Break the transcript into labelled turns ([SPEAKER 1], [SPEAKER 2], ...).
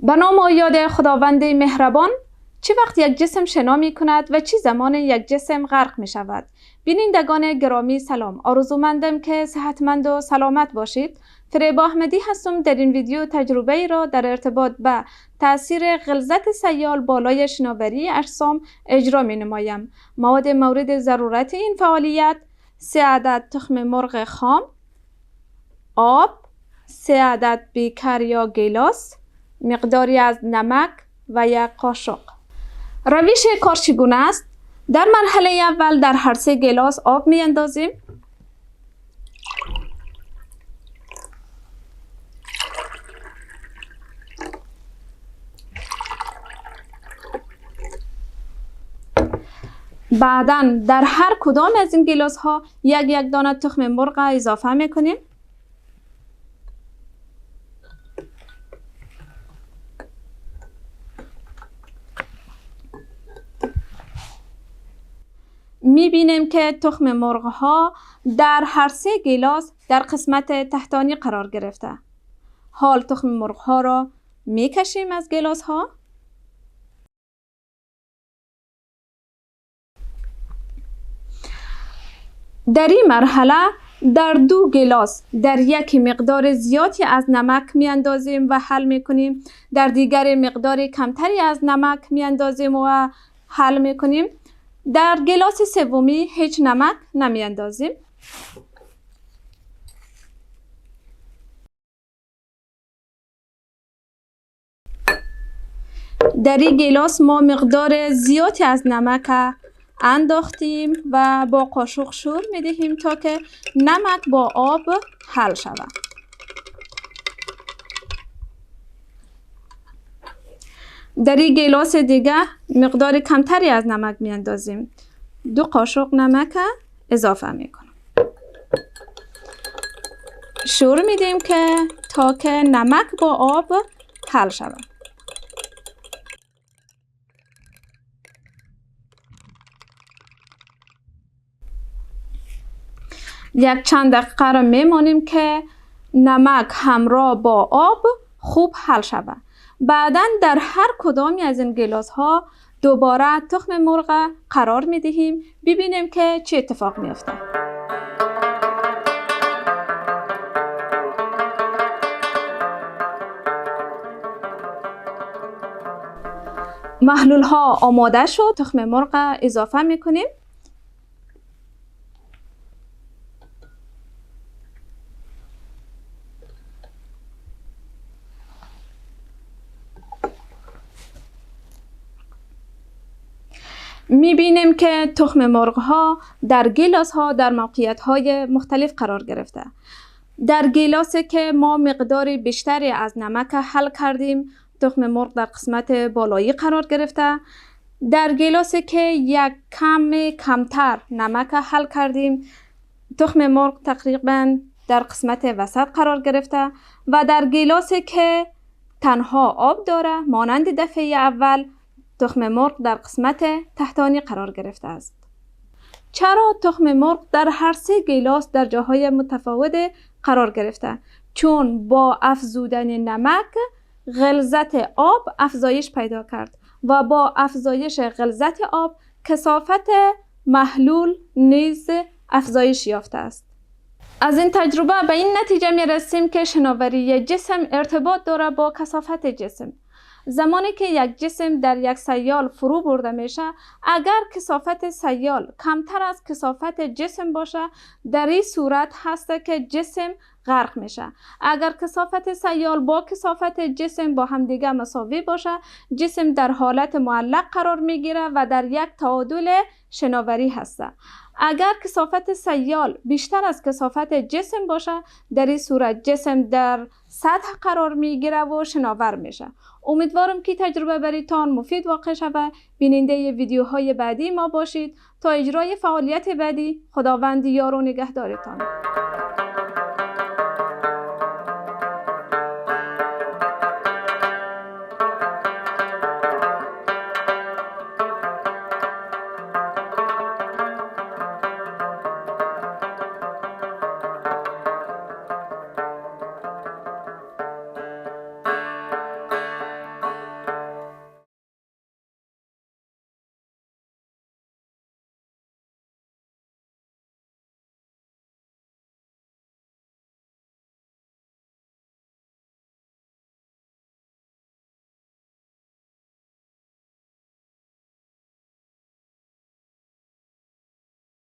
[SPEAKER 1] به نام و یاد خداوند مهربان. چه وقت یک جسم شنا می کند و چه زمان یک جسم غرق می شود؟ بینندگان گرامی سلام، آرزومندم که صحتمند و سلامت باشید. فریبا احمدی هستم. در این ویدیو تجربه ای را در ارتباط به تاثیر غلظت سیال بالای شناوری اجسام اجرا می نمایم. مواد مورد ضرورت این فعالیت: 3 عدد تخم مرغ خام، آب، 3 عدد بیکر یا گیلاس، مقداری از نمک و 1 قاشق. روش کار چگونه است؟ در مرحله اول در هر 3 گیلاس آب می اندازیم. بعداً در هر کدام از این گیلاس ها یک دانه تخم مرغ اضافه می کنیم. می بینیم که تخم مرغ ها در هر 3 گیلاس در قسمت تحتانی قرار گرفته. حال تخم مرغ ها را می کشیم از گیلاس ها. در این مرحله در 2 گیلاس در یک مقدار زیادی از نمک می اندازیم و حل می کنیم. در دیگر مقدار کمتری از نمک می اندازیم و حل می کنیم. در گیلاس سومی هیچ نمک نمی اندازیم. در این گیلاس ما مقدار زیادی از نمک انداختیم و با قاشق شور می دهیم تا که نمک با آب حل شود. در این گیلاس دیگه مقدار کمتری از نمک می اندازیم. 2 قاشق نمک اضافه می کنیم. شور می دیم که تا که نمک با آب حل شود. یک چند دقیقه را میمانیم که نمک همراه با آب خوب حل شود. بعدا در هر کدامی از این گیلاس ها دوباره تخم مرغ قرار می دهیم. ببینیم که چه اتفاق می افته. محلول ها آماده شد. تخم مرغ اضافه می کنیم. می بینیم که تخم مرغ ها در گیلاس ها در موقعیت های مختلف قرار گرفته. در گیلاسی که ما مقدار بیشتری از نمک حل کردیم، تخم مرغ در قسمت بالایی قرار گرفته. در گیلاسی که یک کمتر نمک حل کردیم، تخم مرغ تقریبا در قسمت وسط قرار گرفته. و در گیلاسی که تنها آب داره، مانند دفعه اول، تخم مرغ در قسمت تحتانی قرار گرفته است. چرا تخم مرغ در هر 3 گیلاس در جاهای متفاوت قرار گرفته؟ چون با افزودن نمک غلظت آب افزایش پیدا کرد و با افزایش غلظت آب کثافت محلول نیز افزایش یافته است. از این تجربه به این نتیجه می رسیم که شناوری جسم ارتباط دارد با کثافت جسم. زمانی که یک جسم در یک سیال فرو برده میشه، اگر کثافت سیال کمتر از کثافت جسم باشه، در این صورت هست که جسم غرق میشه. اگر کثافت سیال با کثافت جسم با همدیگه مساوی باشه، جسم در حالت معلق قرار میگیره و در یک تعادل شناوری هسته. اگر کثافت سیال بیشتر از کثافت جسم باشه، در این صورت جسم در سطح قرار میگیره و شناور میشه. امیدوارم که تجربه بریتان مفید واقع شود. بیننده ویدیوهای بعدی ما باشید. تا اجرای فعالیت بعدی، خداوند یار و نگهدارتان.